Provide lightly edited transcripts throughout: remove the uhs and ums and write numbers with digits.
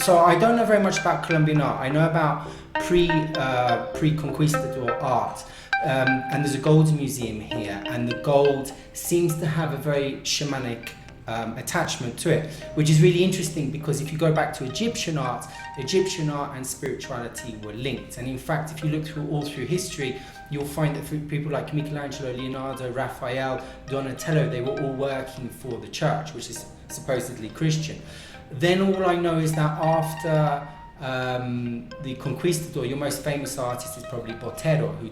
So I don't know very much about Colombian art. I know about pre-conquistador art. And there's a gold museum here, and the gold seems to have a very shamanic attachment to it, which is really interesting because if you go back to Egyptian art and spirituality were linked. And in fact, if you look all through history, you'll find that for people like Michelangelo, Leonardo, Raphael, Donatello, they were all working for the church, which is supposedly Christian. Then all I know is that after the conquistador, your most famous artist is probably Botero, who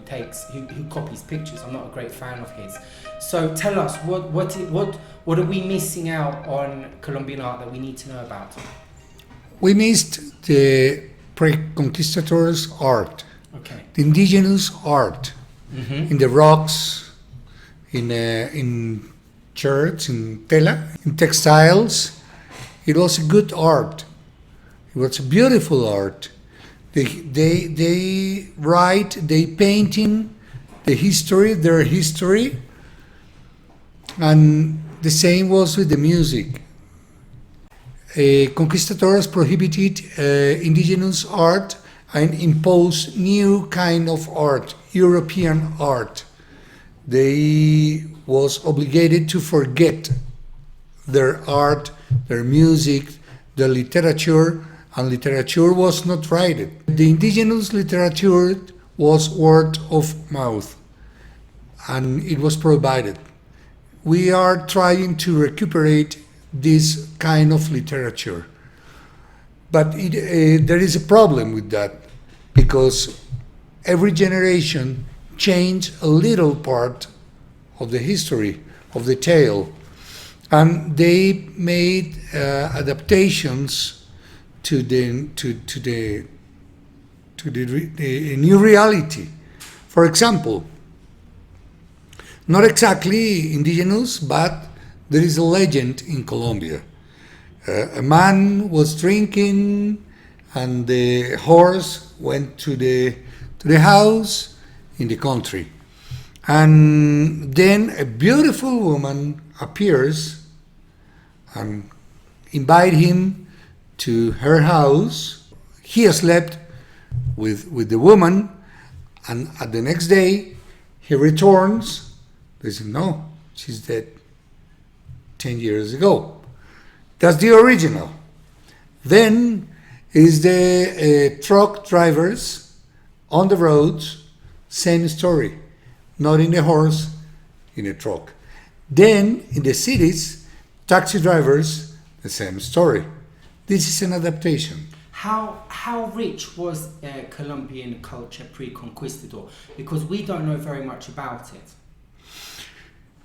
copies pictures. I'm not a great fan of his. So tell us, what are we missing out on Colombian art that we need to know about? We missed the pre-conquistadors' art, okay, the indigenous art, in the rocks, in shirts, in tela, in textiles. It was a good art. It was a beautiful art. They write, they painting their history, and the same was with the music. Conquistadors prohibited indigenous art and imposed new kind of art, European art. They was obligated to forget their art, their music, their literature, and literature was not written. The indigenous literature was word of mouth, and it was provided. We are trying to recuperate this kind of literature, but there is a problem with that, because every generation changed a little part of the history, of the tale, and they made adaptations to the new reality. For example, not exactly indigenous, but there is a legend in Colombia. A man was drinking, and the horse went to the house in the country, and then a beautiful woman appears and invite him to her house. He slept with the woman, and at the next day he returns. They say, no, she's dead 10 years ago. That's the original. Then is the truck drivers on the roads, same story, not in a horse, in a truck. Then in the cities, taxi drivers, the same story. This is an adaptation. How rich was Colombian culture pre-conquistador? Because we don't know very much about it.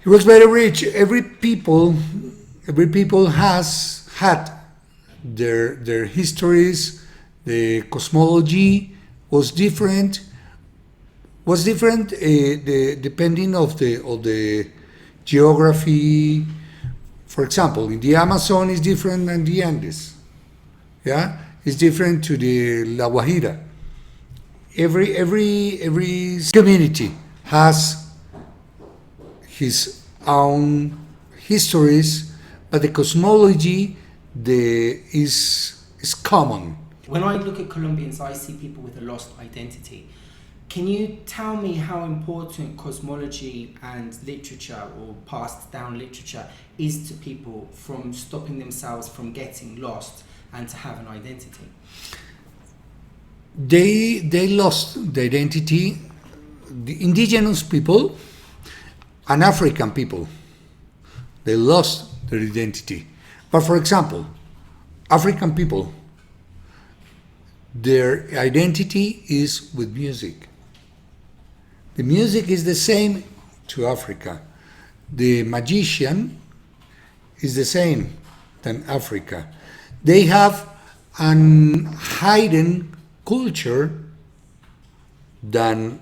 It was very rich. Every people has had their histories. The cosmology was different. Depending of the geography. For example, in the Amazon is different than the Andes. Yeah, it's different to the La Guajira. Every community has his own histories, but the cosmology is common. When I look at Colombians, I see people with a lost identity. Can you tell me how important cosmology and literature, or passed down literature, is to people from stopping themselves from getting lost and to have an identity? They lost the identity, the indigenous people and African people. They lost their identity. But for example, African people, their identity is with music. The music is the same to Africa. The magician is the same than Africa. They have an hidden culture than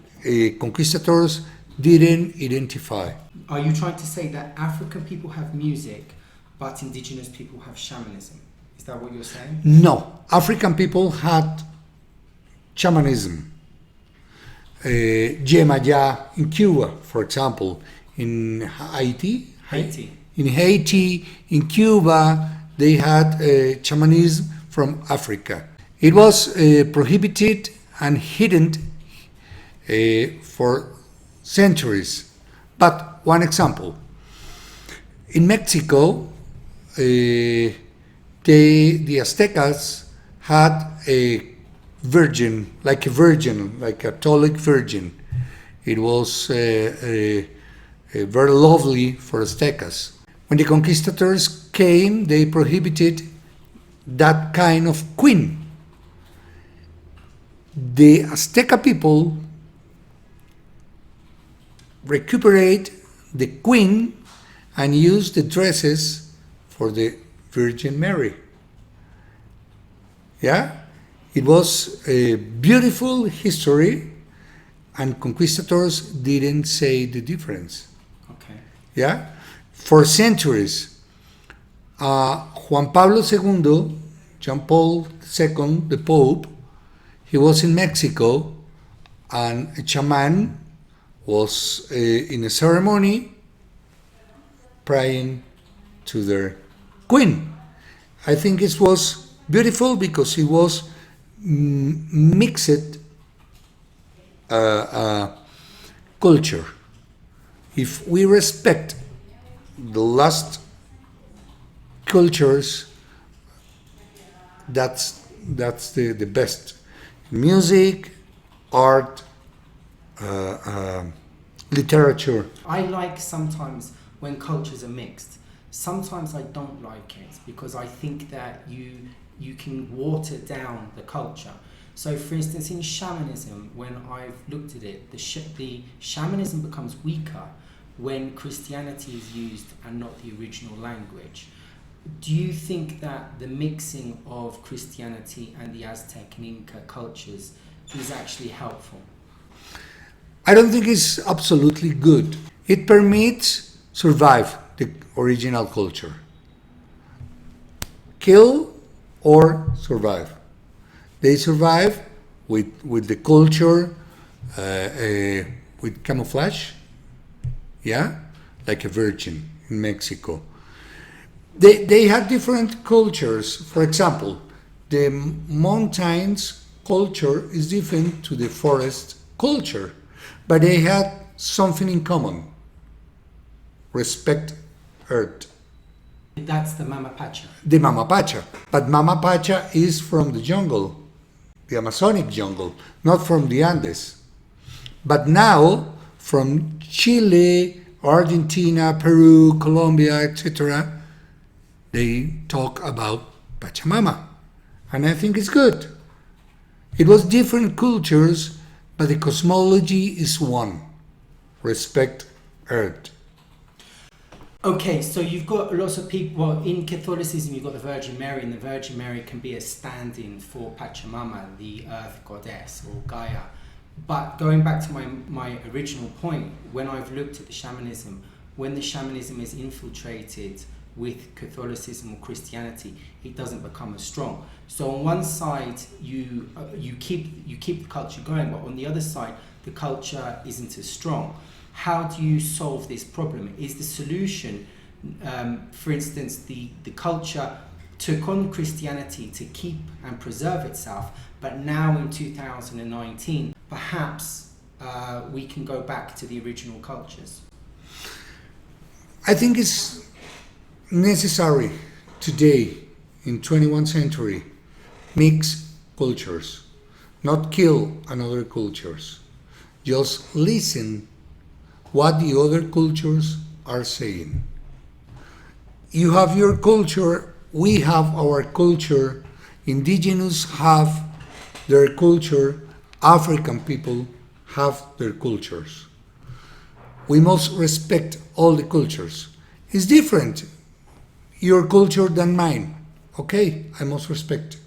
conquistadors didn't identify. Are you trying to say that African people have music, but indigenous people have shamanism? Is that what you're saying? No. African people had shamanism. Yemaya in Cuba, for example, in Haiti, in Cuba, they had shamanism from Africa. It was prohibited and hidden for centuries. But one example, in Mexico, the Aztecas had a virgin, like a Catholic virgin. It was very lovely for Aztecas. When the conquistadors came, they prohibited that kind of queen. The Azteca people recuperate the queen and use the dresses for the Virgin Mary. Yeah? It was a beautiful history, and conquistadors didn't say the difference. Okay. Yeah? For centuries, Juan Pablo II, John Paul II, the Pope, he was in Mexico, and a shaman was in a ceremony praying to their queen. I think it was beautiful because it was mixed culture. If we respect the last cultures, that's the best. Music, art, literature. I like sometimes when cultures are mixed. Sometimes I don't like it because I think that you can water down the culture. So, for instance, in shamanism, when I've looked at it, the shamanism becomes weaker when Christianity is used and not the original language. Do you think that the mixing of Christianity and the Aztec and Inca cultures is actually helpful? I don't think it's absolutely good. It permits survive the original culture. Kill or survive. They survive with the culture, with camouflage, yeah, like a virgin in Mexico. They had different cultures. For example, the mountains culture is different to the forest culture, but they had something in common: respect earth. That's the Mamapacha. The Mamapacha. But Mamapacha is from the jungle, the Amazonic jungle, not from the Andes. But now, from Chile, Argentina, Peru, Colombia, etc., they talk about Pachamama. And I think it's good. It was different cultures, but the cosmology is one. Respect earth. Okay, so you've got lots of people, well, in Catholicism you've got the Virgin Mary, and the Virgin Mary can be a stand-in for Pachamama, the earth goddess, or Gaia. But going back to my original point, when I've looked at the shamanism, when the shamanism is infiltrated with Catholicism or Christianity, it doesn't become as strong. So on one side, you keep the culture going, but on the other side, the culture isn't as strong. How do you solve this problem? Is the solution, for instance, the culture took on Christianity to keep and preserve itself, but now in 2019, perhaps we can go back to the original cultures? I think it's necessary today, in 21st century, mix cultures, not kill another cultures. Just listen what the other cultures are saying. You have your culture, we have our culture, indigenous have their culture, African people have their cultures. We must respect all the cultures. It's different, your culture than mine. Okay, I must respect.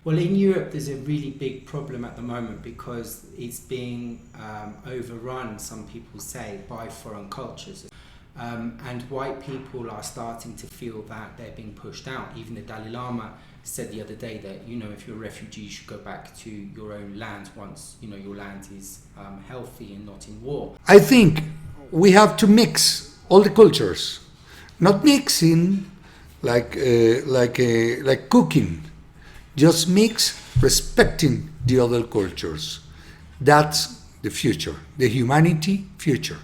Well, in Europe, there's a really big problem at the moment because it's being overrun, some people say, by foreign cultures. And white people are starting to feel that they're being pushed out. Even the Dalai Lama said the other day that, if you're a refugee, you should go back to your own land once, your land is healthy and not in war. I think we have to mix all the cultures, not mixing like cooking. just mix respecting the other cultures. That's the future, the humanity future.